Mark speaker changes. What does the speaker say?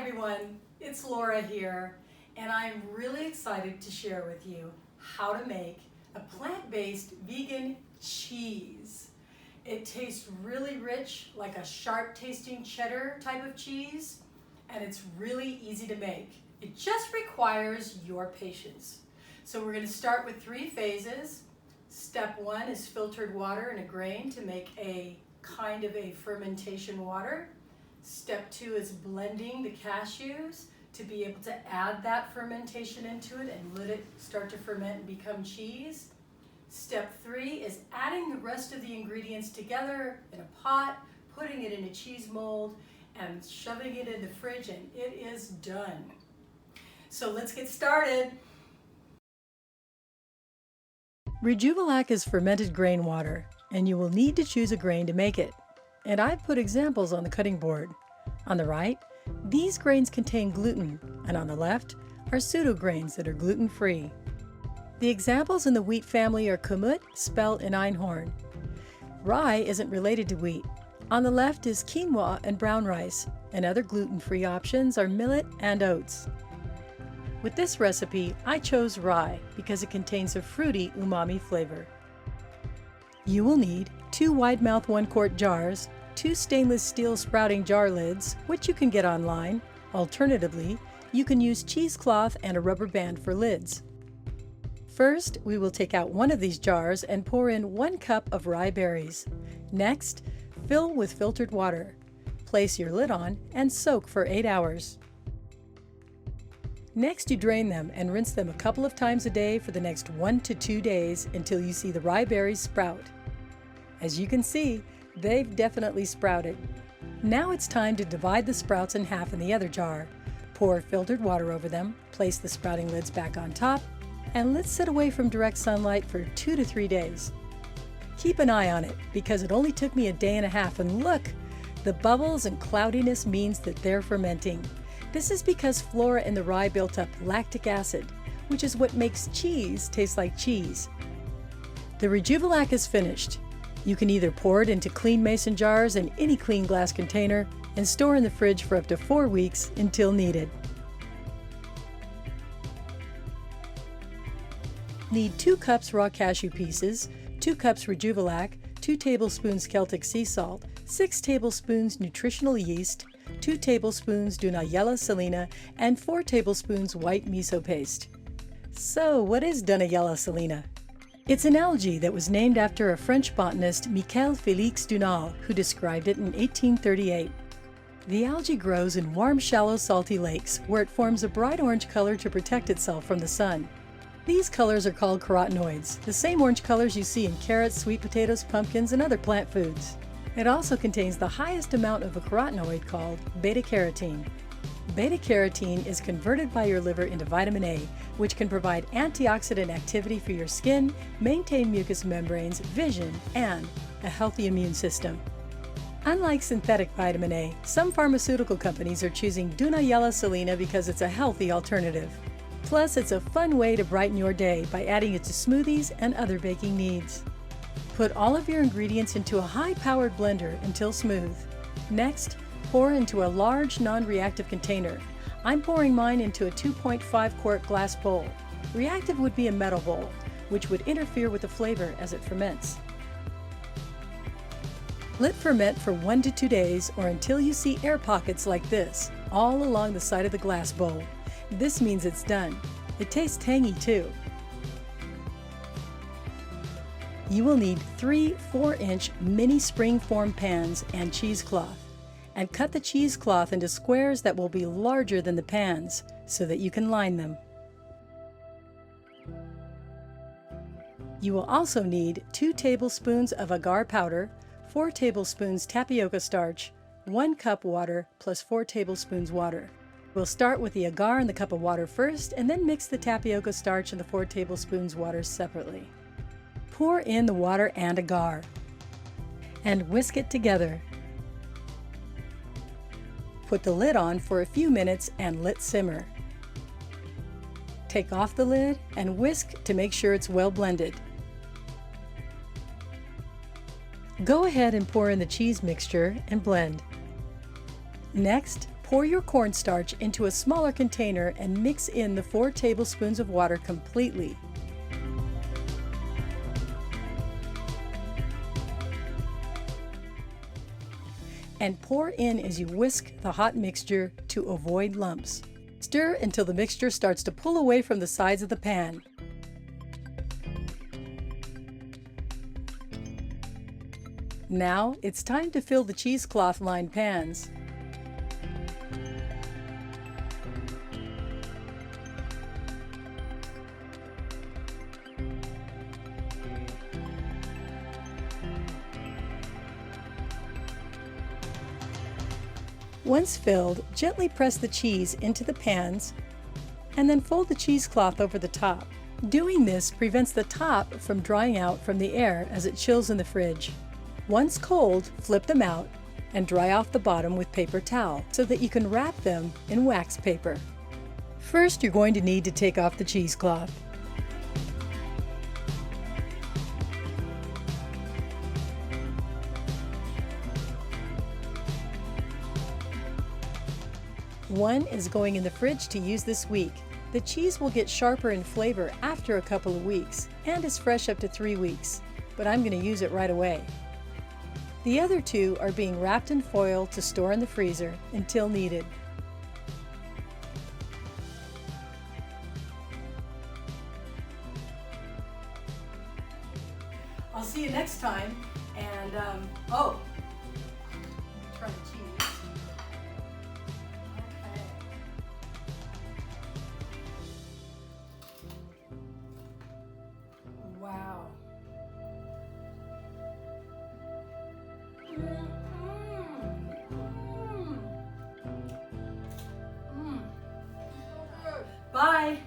Speaker 1: everyone, it's Laura here, and I'm really excited to share with you how to make a plant-based vegan cheese. It tastes really rich, like a sharp tasting cheddar type of cheese, and it's really easy to make. It just requires your patience. So we're going to start with 3 phases. Step 1 is filtered water in a grain to make a kind of a fermentation water. Step 2 is blending the cashews to be able to add that fermentation into it and let it start to ferment and become cheese. Step 3 is adding the rest of the ingredients together in a pot, putting it in a cheese mold, and shoving it in the fridge, and it is done. So let's get started.
Speaker 2: Rejuvelac is fermented grain water, and you will need to choose a grain to make it. And I've put examples on the cutting board. On the right, these grains contain gluten, and on the left are pseudo grains that are gluten-free. The examples in the wheat family are kamut, spelt, and einhorn. Rye isn't related to wheat. On the left is quinoa and brown rice, and other gluten-free options are millet and oats. With this recipe, I chose rye because it contains a fruity umami flavor. You will need 2 wide-mouth 1-quart jars, 2 stainless steel sprouting jar lids, which you can get online. Alternatively, you can use cheesecloth and a rubber band for lids. First, we will take out one of these jars and pour in 1 cup of rye berries. Next, fill with filtered water. Place your lid on and soak for 8 hours. Next, you drain them and rinse them a couple of times a day for the next 1 to 2 days until you see the rye berries sprout. As you can see, they've definitely sprouted. Now it's time to divide the sprouts in half in the other jar. Pour filtered water over them, place the sprouting lids back on top, and let sit away from direct sunlight for 2 to 3 days. Keep an eye on it because it only took me a day and a half, and look! The bubbles and cloudiness means that they're fermenting. This is because flora in the rye built up lactic acid, which is what makes cheese taste like cheese. The rejuvelac is finished. You can either pour it into clean mason jars in any clean glass container and store in the fridge for up to 4 weeks until needed. Need 2 cups raw cashew pieces, 2 cups rejuvelac, 2 tablespoons Celtic sea salt, 6 tablespoons nutritional yeast, 2 tablespoons Dunaliella Salina, and 4 tablespoons white miso paste. So, what is Dunaliella Salina? It's an algae that was named after a French botanist, Michel Félix Dunal, who described it in 1838. The algae grows in warm, shallow, salty lakes, where it forms a bright orange color to protect itself from the sun. These colors are called carotenoids, the same orange colors you see in carrots, sweet potatoes, pumpkins, and other plant foods. It also contains the highest amount of a carotenoid called beta-carotene. Beta-carotene is converted by your liver into vitamin A, which can provide antioxidant activity for your skin, maintain mucous membranes, vision, and a healthy immune system. Unlike synthetic vitamin A, some pharmaceutical companies are choosing Dunaliella Salina because it's a healthy alternative. Plus, it's a fun way to brighten your day by adding it to smoothies and other baking needs. Put all of your ingredients into a high-powered blender until smooth. Next, pour into a large non-reactive container. I'm pouring mine into a 2.5 quart glass bowl. Reactive would be a metal bowl, which would interfere with the flavor as it ferments. Let ferment for 1 to 2 days or until you see air pockets like this, all along the side of the glass bowl. This means it's done. It tastes tangy too. You will need 3 4-inch mini spring-form pans and cheesecloth. And cut the cheesecloth into squares that will be larger than the pans so that you can line them. You will also need 2 tablespoons of agar powder, 4 tablespoons tapioca starch, 1 cup water plus 4 tablespoons water. We'll start with the agar in the cup of water first and then mix the tapioca starch and the 4 tablespoons water separately. Pour in the water and agar and whisk it together. Put the lid on for a few minutes and let simmer. Take off the lid and whisk to make sure it's well blended. Go ahead and pour in the cheese mixture and blend. Next, Pour your cornstarch into a smaller container and mix in the 4 tablespoons of water completely. And pour in as you whisk the hot mixture to avoid lumps. Stir until the mixture starts to pull away from the sides of the pan. Now it's time to fill the cheesecloth-lined pans. Once filled, gently press the cheese into the pans and then fold the cheesecloth over the top. Doing this prevents the top from drying out from the air as it chills in the fridge. Once cold, flip them out and dry off the bottom with paper towel so that you can wrap them in wax paper. First, you're going to need to take off the cheesecloth. One is going in the fridge to use this week. The cheese will get sharper in flavor after a couple of weeks and is fresh up to 3 weeks, but I'm going to use it right away. The other 2 are being wrapped in foil to store in the freezer until needed.
Speaker 1: I'll see you next time, and oh, try the cheese. Wow. Bye.